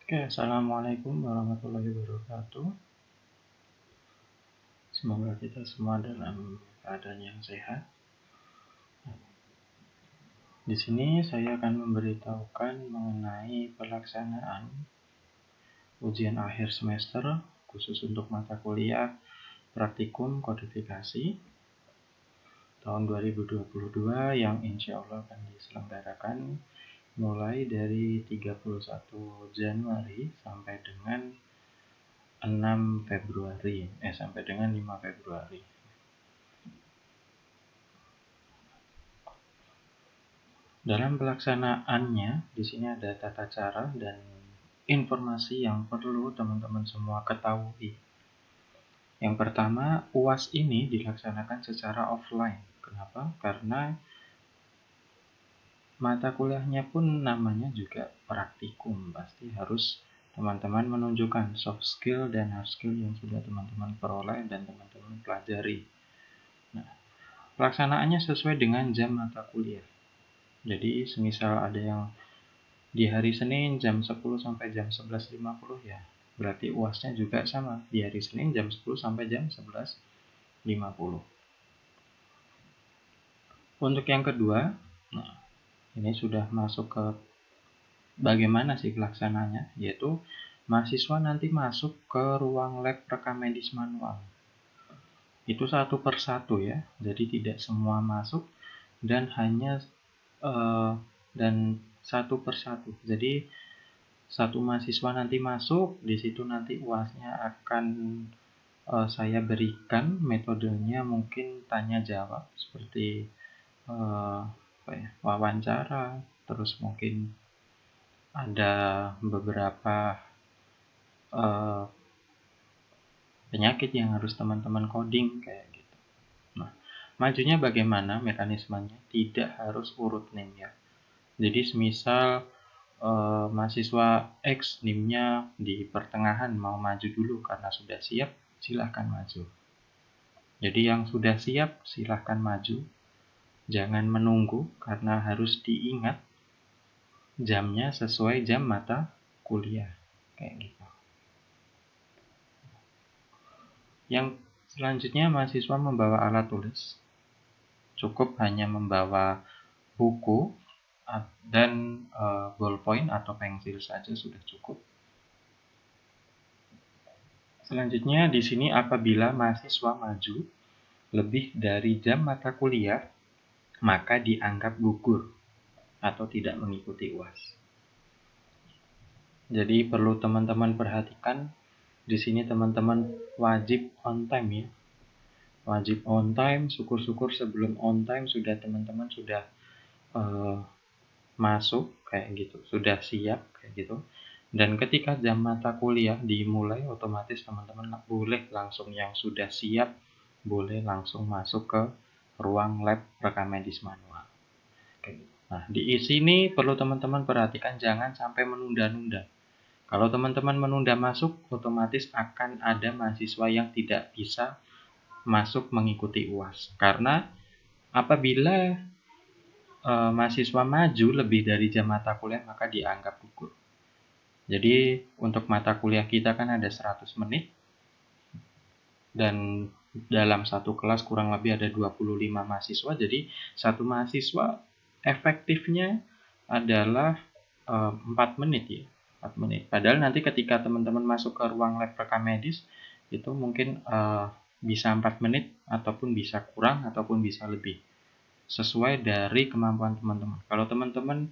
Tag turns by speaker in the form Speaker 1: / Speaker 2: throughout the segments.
Speaker 1: Oke, assalamualaikum warahmatullahi wabarakatuh. Semoga kita semua dalam keadaan yang sehat. Di sini saya akan memberitahukan mengenai pelaksanaan ujian akhir semester khusus untuk mata kuliah praktikum kodifikasi tahun 2022 yang insya Allah akan diselenggarakan mulai dari 31 Januari sampai dengan 6 Februari sampai dengan 5 Februari. Dalam pelaksanaannya, di sini ada tata cara dan informasi yang perlu teman-teman semua ketahui. Yang pertama, UAS ini dilaksanakan secara offline. Kenapa? Karena mata kuliahnya pun namanya juga praktikum. Pasti harus teman-teman menunjukkan soft skill dan hard skill yang sudah teman-teman peroleh dan teman-teman pelajari. Nah, pelaksanaannya sesuai dengan jam mata kuliah. Jadi, semisal ada yang di hari Senin jam 10 sampai jam 11.50 ya, berarti UASnya juga sama di hari Senin jam 10 sampai jam 11.50. Untuk yang kedua, nah ini sudah masuk ke bagaimana sih pelaksananya, yaitu mahasiswa nanti masuk ke ruang lab rekam medis manual. Itu satu persatu ya, jadi tidak semua masuk dan hanya dan satu persatu. Jadi satu mahasiswa nanti masuk, di situ nanti UASnya akan saya berikan metodenya mungkin tanya jawab seperti wawancara, terus mungkin ada beberapa penyakit yang harus teman-teman coding kayak gitu. Nah, majunya bagaimana mekanismenya? Tidak harus urut NIM ya. Jadi semisal mahasiswa X NIM-nya di pertengahan mau maju dulu karena sudah siap, silahkan maju. Jadi yang sudah siap silahkan maju, jangan menunggu karena harus diingat jamnya sesuai jam mata kuliah kayak gitu. Yang selanjutnya mahasiswa membawa alat tulis, cukup hanya membawa buku dan ballpoint atau pensil saja sudah cukup. Selanjutnya di sini apabila mahasiswa maju lebih dari jam mata kuliah, maka dianggap gugur atau tidak mengikuti UAS. Jadi perlu teman-teman perhatikan, di sini teman-teman wajib on time ya. Wajib on time, syukur-syukur sebelum on time sudah teman-teman sudah masuk kayak gitu, sudah siap kayak gitu. Dan ketika jam mata kuliah dimulai, otomatis teman-teman boleh langsung yang sudah siap, boleh langsung masuk ke ruang lab rekam medis manual. Nah, di sini perlu teman-teman perhatikan jangan sampai menunda-nunda. Kalau teman-teman menunda masuk, otomatis akan ada mahasiswa yang tidak bisa masuk mengikuti UAS. Karena apabila mahasiswa maju lebih dari jam mata kuliah, maka dianggap gugur. Jadi untuk mata kuliah kita kan ada 100 menit dan dalam satu kelas kurang lebih ada 25 mahasiswa. Jadi satu mahasiswa efektifnya adalah 4 menit ya. 4 menit. Padahal nanti ketika teman-teman masuk ke ruang lab rekam medis itu mungkin bisa 4 menit ataupun bisa kurang ataupun bisa lebih. Sesuai dari kemampuan teman-teman. Kalau teman-teman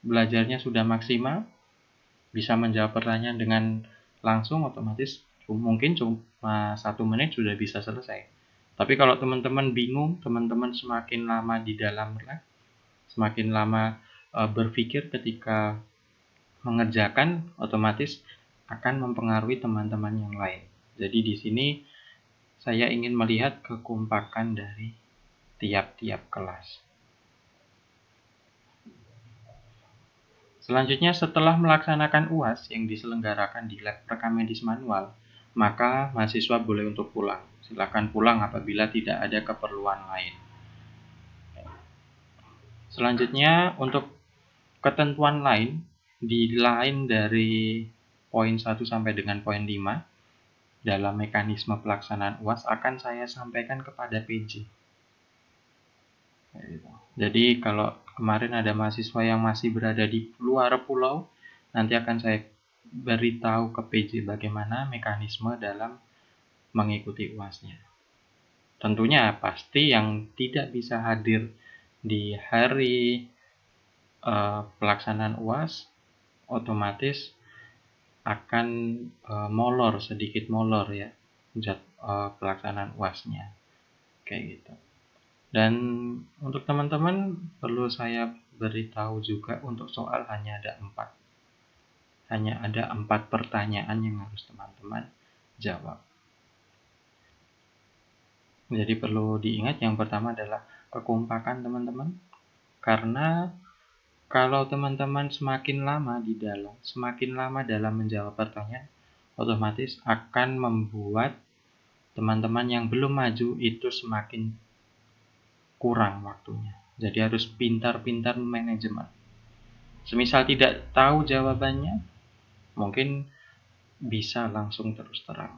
Speaker 1: belajarnya sudah maksimal, bisa menjawab pertanyaan dengan langsung, otomatis mungkin cuma 1 menit sudah bisa selesai. Tapi kalau teman-teman bingung, teman-teman semakin lama di dalam lab, semakin lama berpikir ketika mengerjakan, otomatis akan mempengaruhi teman-teman yang lain. Jadi di sini saya ingin melihat kekompakan dari tiap-tiap kelas. Selanjutnya setelah melaksanakan UAS yang diselenggarakan di lab rekam medis manual, maka mahasiswa boleh untuk pulang. Silakan pulang apabila tidak ada keperluan lain. Selanjutnya untuk ketentuan lain di line dari poin 1 sampai dengan poin 5 dalam mekanisme pelaksanaan UAS akan saya sampaikan kepada PJ. Jadi kalau kemarin ada mahasiswa yang masih berada di luar pulau, nanti akan saya beritahu ke PJ bagaimana mekanisme dalam mengikuti UAS-nya. Tentunya pasti yang tidak bisa hadir di hari pelaksanaan UAS otomatis akan sedikit molor ya pelaksanaan UAS-nya kayak gitu. Dan untuk teman-teman perlu saya beritahu juga untuk soal hanya ada 4 pertanyaan yang harus teman-teman jawab. Jadi perlu diingat yang pertama adalah kekompakan teman-teman, karena kalau teman-teman semakin lama dalam menjawab pertanyaan, otomatis akan membuat teman-teman yang belum maju itu semakin kurang waktunya. Jadi harus pintar-pintar manajemen. Semisal tidak tahu jawabannya, mungkin bisa langsung terus terang.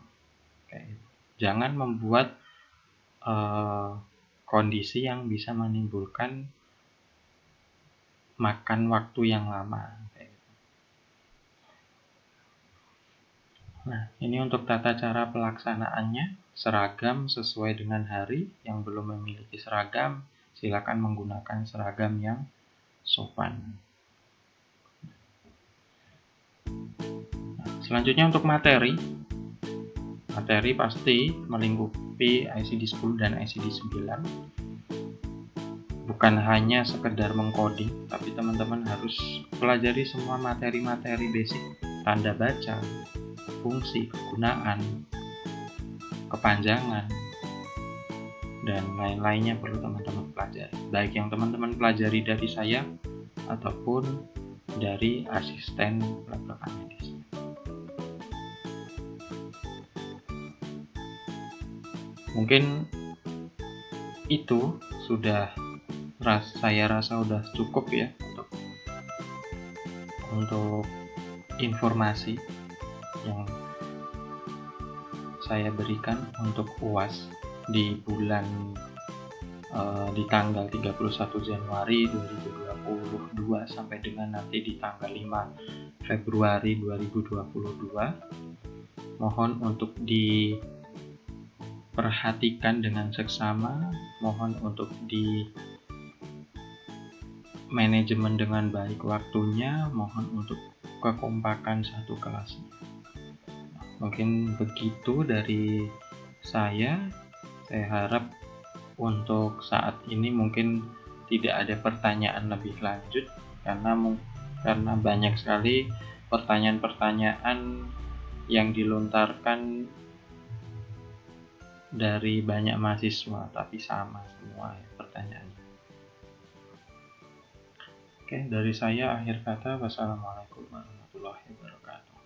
Speaker 1: Jangan membuat kondisi yang bisa menimbulkan makan waktu yang lama. Nah, ini untuk tata cara pelaksanaannya. Seragam sesuai dengan hari. Yang belum memiliki seragam, silakan menggunakan seragam yang sopan. Nah, selanjutnya untuk materi. Materi pasti melingkupi ICD 10 dan ICD 9. Bukan hanya sekedar mengcoding, tapi teman-teman harus pelajari semua materi-materi basic, tanda baca, fungsi, kegunaan, kepanjangan, dan lain-lainnya perlu teman-teman pelajari. Baik yang teman-teman pelajari dari saya ataupun dari asisten rekan medis. Mungkin itu sudah saya rasa sudah cukup ya untuk informasi yang saya berikan untuk UAS di tanggal 31 Januari 2022 sampai dengan nanti di tanggal 5 Februari 2022. Mohon untuk diperhatikan dengan seksama, mohon untuk di manajemen dengan baik waktunya, mohon untuk kekompakan satu kelasnya. Mungkin begitu dari saya harap untuk saat ini mungkin tidak ada pertanyaan lebih lanjut karena banyak sekali pertanyaan-pertanyaan yang dilontarkan dari banyak mahasiswa, tapi sama semua ya pertanyaannya. Oke, dari saya akhir kata, wassalamualaikum warahmatullahi wabarakatuh.